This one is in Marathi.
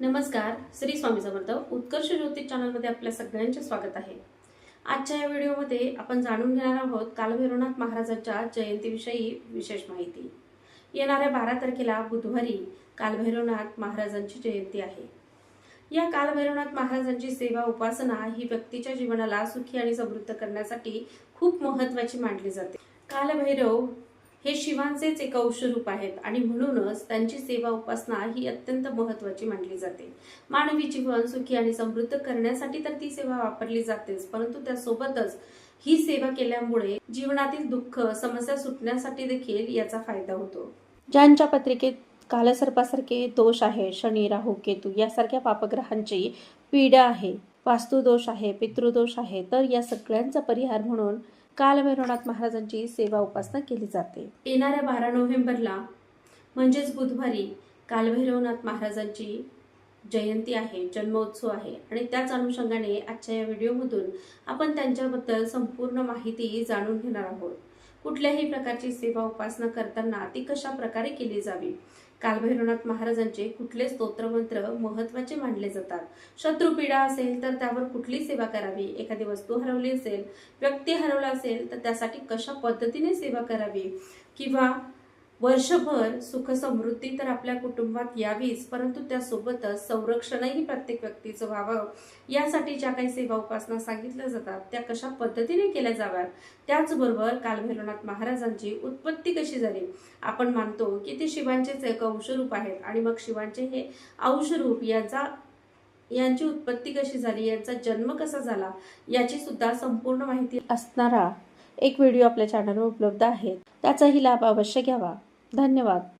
नमस्कार. श्री स्वामी समर्थ. उत्कर्ष ज्योतिष चॅनलमध्ये आपल्या सगळ्यांचे स्वागत आहे. आजच्या या व्हिडिओमध्ये आपण जाणून घेणार आहोत कालभैरवनाथ महाराजांच्या जयंतीविषयी विशेष माहिती. येणाऱ्या 12 तारखेला बुधवारी कालभैरवनाथ महाराजांची जयंती आहे. या कालभैरवनाथ महाराजांची सेवा उपासना ही व्यक्तीच्या जीवनाला सुखी आणि समृद्ध करण्यासाठी खूप महत्त्वाची मानली जाते. कालभैरव हे शिवांचेच एक औषरूप आहेत आणि म्हणूनच त्यांची सेवा उपासना ही अत्यंत महत्त्वाची मानली जाते. मानवी जीवन सुखी आणि समृद्ध करण्यासाठी तर ती सेवा वापरली जातेच, परंतु त्यासोबतच ही सेवा केल्यामुळे जीवनातील दुःख समस्या सुटण्यासाठी देखील याचा फायदा होतो. ज्यांच्या पत्रिकेत कालसर्पासारखे दोष आहे, शनी राहू केतू यासारख्या पापग्रहांची पीडा आहे, वास्तुदोष आहे, पितृदोष आहे, तर या सगळ्यांचा परिहार म्हणून कालभैरवनाथ महाराजांची सेवा उपासना केली जाते. येणाऱ्या 12 नोव्हेंबरला म्हणजेच बुधवारी कालभैरवनाथ महाराजांची जयंती आहे, जन्मोत्सव आहे आणि त्याच अनुषंगाने आजच्या या व्हिडिओमधून आपण त्यांच्याबद्दल संपूर्ण माहिती जाणून घेणार आहोत. कुठल्याही प्रकारची सेवा उपासना करताना ती कशा प्रकारे केली जावी, कालभैरवनाथ महाराजांचे कुठले स्तोत्रमंत्र महत्त्वाचे मानले जातात, शत्रुपीडा असेल तर त्यावर कुठली सेवा करावी, एखादी वस्तू हरवली असेल, व्यक्ती हरवला असेल तर त्यासाठी कशा पद्धतीने सेवा करावी, किंवा वर्षभर सुख समृद्धी तर आपल्या कुटुंबात यावीच, परंतु त्यासोबतच संरक्षणही प्रत्येक व्यक्तीचं व्हावं यासाठी ज्या काही सेवा उपासना सांगितल्या जातात त्या कशा पद्धतीने केल्या जाव्यात, त्याचबरोबर कालभैरवनाथ महाराजांची उत्पत्ती कशी झाली. आपण मानतो की ते शिवांचेच एक अंशरूप आहेत आणि मग शिवांचे हे अंशरूप यांची उत्पत्ती कशी झाली, यांचा जन्म कसा झाला याची सुद्धा संपूर्ण माहिती असणारा एक व्हिडिओ आपल्या चॅनलवर उपलब्ध आहे. त्याचाही लाभ अवश्य घ्यावा. धन्यवाद.